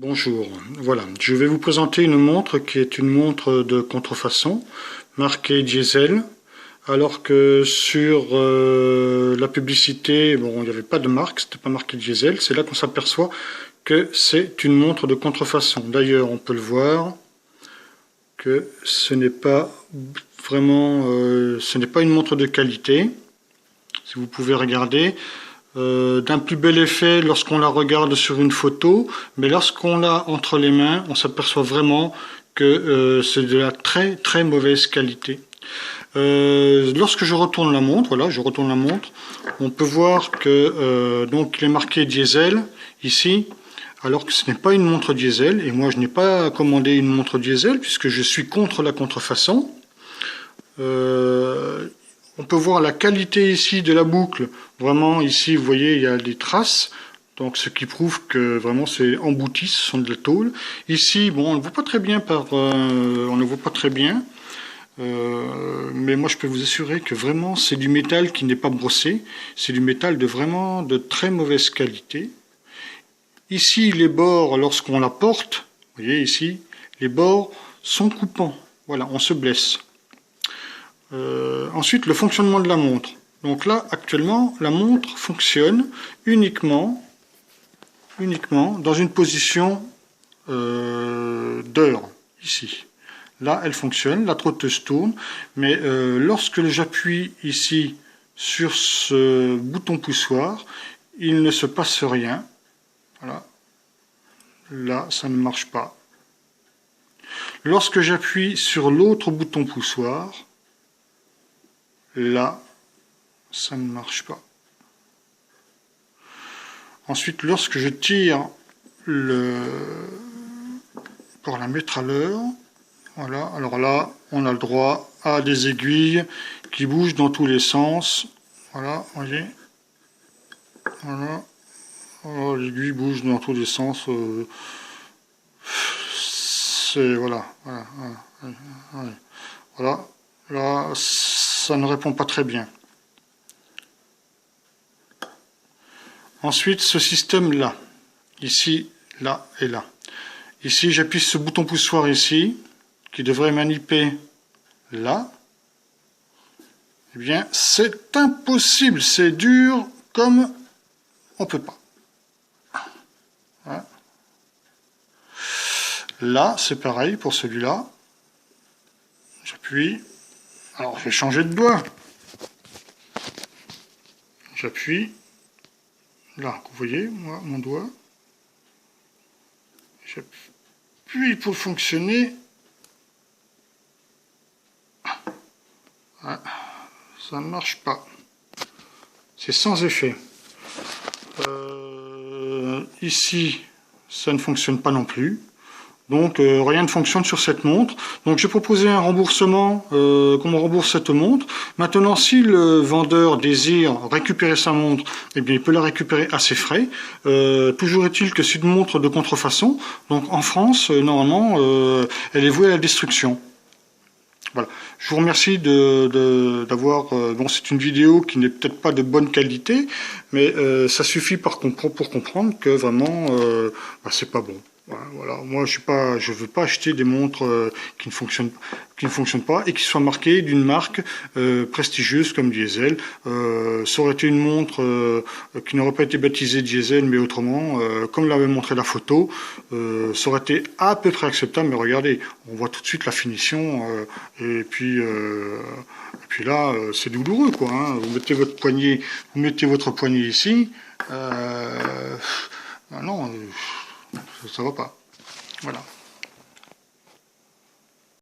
Bonjour, voilà, je vais vous présenter une montre qui est une montre de contrefaçon, marquée Diesel, alors que sur la publicité, bon, il n'y avait pas de marque, c'était pas marqué Diesel, c'est là qu'on s'aperçoit que c'est une montre de contrefaçon. D'ailleurs, on peut le voir que ce n'est pas vraiment, ce n'est pas une montre de qualité, si vous pouvez regarder. D'un plus bel effet lorsqu'on la regarde sur une photo, mais lorsqu'on l'a entre les mains, on s'aperçoit vraiment que c'est de la très très mauvaise qualité. Lorsque je retourne la montre, voilà, je retourne la montre, on peut voir que donc il est marqué Diesel ici, alors que ce n'est pas une montre Diesel, et moi je n'ai pas commandé une montre Diesel puisque je suis contre la contrefaçon. On peut voir la qualité ici de la boucle. Vraiment, ici, vous voyez, il y a des traces. Donc, ce qui prouve que vraiment c'est embouti, ce sont de la tôle. Ici, bon, on ne voit pas très bien on ne voit pas très bien. Mais moi, je peux vous assurer que vraiment, c'est du métal qui n'est pas brossé. C'est du métal vraiment de très mauvaise qualité. Ici, les bords, lorsqu'on la porte, vous voyez ici, les bords sont coupants. Voilà, on se blesse. Ensuite, le fonctionnement de la montre. Donc là, actuellement, la montre fonctionne uniquement dans une position d'heure, ici. Là, elle fonctionne, la trotteuse tourne, mais lorsque j'appuie ici sur ce bouton poussoir, il ne se passe rien. Voilà. Là, ça ne marche pas. Lorsque j'appuie sur l'autre bouton poussoir, là, ça ne marche pas. Ensuite, lorsque je tire pour la mettre à l'heure, voilà, alors là, on a le droit à des aiguilles qui bougent dans tous les sens. Voilà, vous voyez. Voilà. Oh, l'aiguille bouge dans tous les sens. C'est voilà, voilà. Là, ça ne répond pas très bien. Ensuite, ce système-là, ici, là et là. Ici, j'appuie sur ce bouton poussoir ici, qui devrait maniper là. Eh bien, c'est impossible, c'est dur comme on ne peut pas. Voilà. Là, c'est pareil pour celui-là. J'appuie. Alors, je vais changer de doigt. J'appuie. Là, vous voyez, moi, mon doigt. J'appuie pour fonctionner. Ah, ça ne marche pas. C'est sans effet. Ici, ça ne fonctionne pas non plus. Donc rien ne fonctionne sur cette montre. Donc j'ai proposé un remboursement, qu'on me rembourse cette montre. Maintenant, si le vendeur désire récupérer sa montre, eh bien il peut la récupérer à ses frais. Toujours est-il que c'est une montre de contrefaçon. Donc en France, normalement, elle est vouée à la destruction. Voilà. Je vous remercie d'avoir... bon, c'est une vidéo qui n'est peut-être pas de bonne qualité, mais ça suffit pour comprendre que vraiment, c'est pas bon. Voilà. Moi, je veux pas acheter des montres qui ne fonctionnent pas et qui soient marquées d'une marque prestigieuse comme Diesel. Ça aurait été une montre qui n'aurait pas été baptisée Diesel, mais autrement, comme l'avait montré la photo, ça aurait été à peu près acceptable. Mais regardez, on voit tout de suite la finition, et puis là, c'est douloureux, quoi. Hein. Vous mettez votre poignet ici. Non. Ça va pas. Voilà.